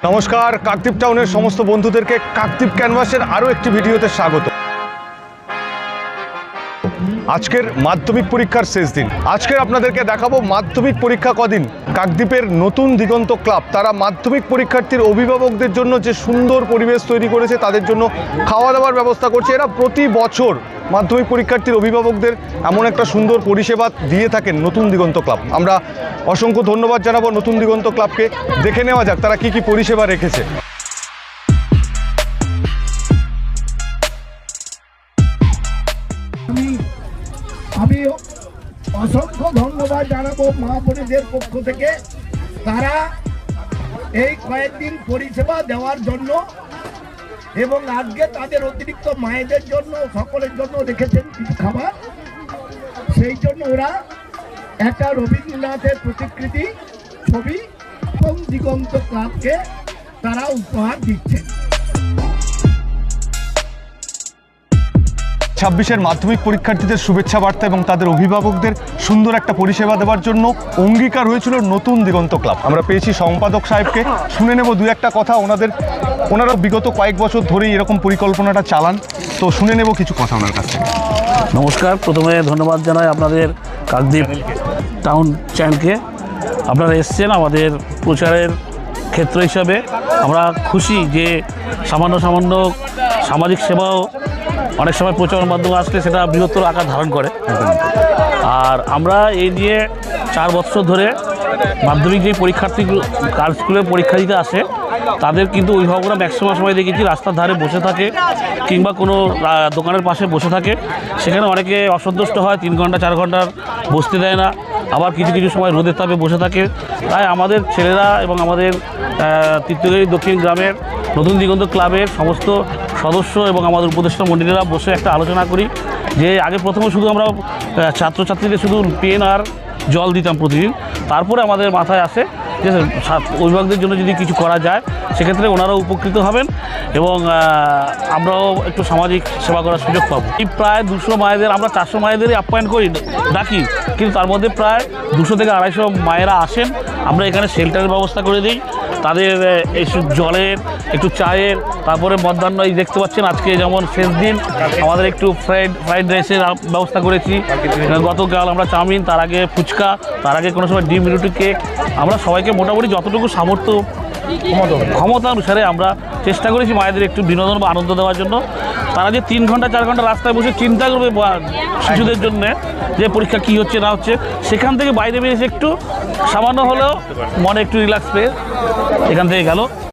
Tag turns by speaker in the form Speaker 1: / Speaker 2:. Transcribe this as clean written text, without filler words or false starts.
Speaker 1: নমস্কার, কাকদ্বীপ টাউনের সমস্ত বন্ধুদেরকে কাকদ্বীপ ক্যানভাসের আরও একটি ভিডিওতে স্বাগত। আজকের মাধ্যমিক পরীক্ষার শেষ দিন। আজকে আপনাদেরকে দেখাবো মাধ্যমিক পরীক্ষা কদিন কাকদ্বীপের নতুন দিগন্ত ক্লাব তারা মাধ্যমিক পরীক্ষার্থীর অভিভাবকদের জন্য যে সুন্দর পরিবেশ তৈরি করেছে, তাদের জন্য খাওয়া দাওয়ার ব্যবস্থা করছে। এরা প্রতি বছর মাধ্যমিক পরীক্ষার্থীর অভিভাবকদের এমন একটা সুন্দর পরিষেবা দিয়ে থাকেন নতুন দিগন্ত ক্লাব। আমরা অসংখ্য ধন্যবাদ জানাবো নতুন দিগন্ত ক্লাবকে। দেখে নেওয়া যাক তারা কি কি পরিষেবা রেখেছে।
Speaker 2: আমি অসংখ্য ধন্যবাদ জানাবো মা বোনেদের পক্ষ থেকে, তারা এই কয়েকদিন পরিষেবা দেওয়ার জন্য এবং আজকে তাদের অতিরিক্ত মায়েদের জন্য সকলের জন্য রেখেছেন কিছু খাবার। সেই জন্য ওরা একটা রবীন্দ্রনাথের প্রতিকৃতি ছবি এবং দিগন্ত ক্লাবকে তারা উপহার দিচ্ছেন।
Speaker 1: 26-এর মাধ্যমিক পরীক্ষার্থীদের শুভেচ্ছা বার্তা এবং তাদের অভিভাবকদের সুন্দর একটা পরিষেবা দেওয়ার জন্য অঙ্গীকার হয়েছিল নতুন দিগন্ত ক্লাব। আমরা পেয়েছি সম্পাদক সাহেবকে, শুনে নেব দু একটা কথা। ওনারা বিগত কয়েক বছর ধরেই এরকম পরিকল্পনাটা চালান, তো শুনে নেব কিছু কথা ওনার কাছ থেকে।
Speaker 3: নমস্কার, প্রথমে ধন্যবাদ জানাই আপনাদের কাকদ্বীপ টাউন চ্যানেলকে। আপনারা এসছেন আমাদের প্রচারের ক্ষেত্র হিসাবে। আমরা খুশি যে সামান্য সামাজিক সেবাও অনেক সময় প্রচারের মাধ্যমে আসলে সেটা বৃহত্তর আকার ধারণ করে। আর আমরা এই নিয়ে 4 বছর ধরে মাধ্যমিক যে পরীক্ষার্থীগুলো স্কুলের পরীক্ষা দিতে আসে, তাদের কিন্তু অভিভাবকরা ম্যাক্সিমাম সময় দেখেছি রাস্তার ধারে বসে থাকে কিংবা কোনো দোকানের পাশে বসে থাকে। সেখানে অনেকে অসন্তুষ্ট হয়, 3 ঘন্টা 4 ঘন্টার বসতে দেয় না, আবার কিছু কিছু সময় রোদের তাপে বসে থাকে। তাই আমাদের ছেলেরা এবং আমাদের তীর্থগিরি দক্ষিণ গ্রামের নতুন দিগন্ত ক্লাবের সমস্ত সদস্য এবং আমাদের উপদেষ্টা মন্ডলীরা বসে একটা আলোচনা করি যে আগে প্রথমে শুধু আমরা ছাত্রছাত্রীদের শুধু পেন আর জল দিতাম প্রতিদিন। তারপরে আমাদের মাথায় আসে যে অভিভাবকদের জন্য যদি কিছু করা যায় সেক্ষেত্রে ওনারাও উপকৃত হবেন এবং আমরাও একটু সামাজিক সেবা করার সুযোগ পাবো। এই প্রায় 200 মায়েদের, আমরা 400 মায়েদেরই আপ্যায়ন করি, ডাকি, কিন্তু তার মধ্যে প্রায় 200 থেকে 250 মায়েরা আসেন। আমরা এখানে শেল্টারের ব্যবস্থা করে দিই, তাদের একটু জলের, একটু চায়ের, তারপরে মধ্যাহ্ন এই দেখতে পাচ্ছেন আজকে যেমন শেষ দিন আমাদের একটু ফ্রাইড রাইসের ব্যবস্থা করেছি। গতকাল আমরা চাউমিন, তার আগে ফুচকা, তার আগে কোনো সময় ডিম রুটি, কেক। আমরা সবাইকে মোটামুটি যতটুকু সামর্থ্য ক্ষমতা অনুসারে আমরা চেষ্টা করেছি মায়েদের একটু বিনোদন বা আনন্দ দেওয়ার জন্য। তারা যে 3 ঘন্টা 4 ঘন্টা রাস্তায় বসে চিন্তা করবে শিশুদের জন্য যে পরীক্ষা কী হচ্ছে না হচ্ছে, সেখান থেকে বাইরে বেরিয়েছে একটু সামান্য হলেও মনে একটু রিল্যাক্স পেয়ে এখান থেকে গেল।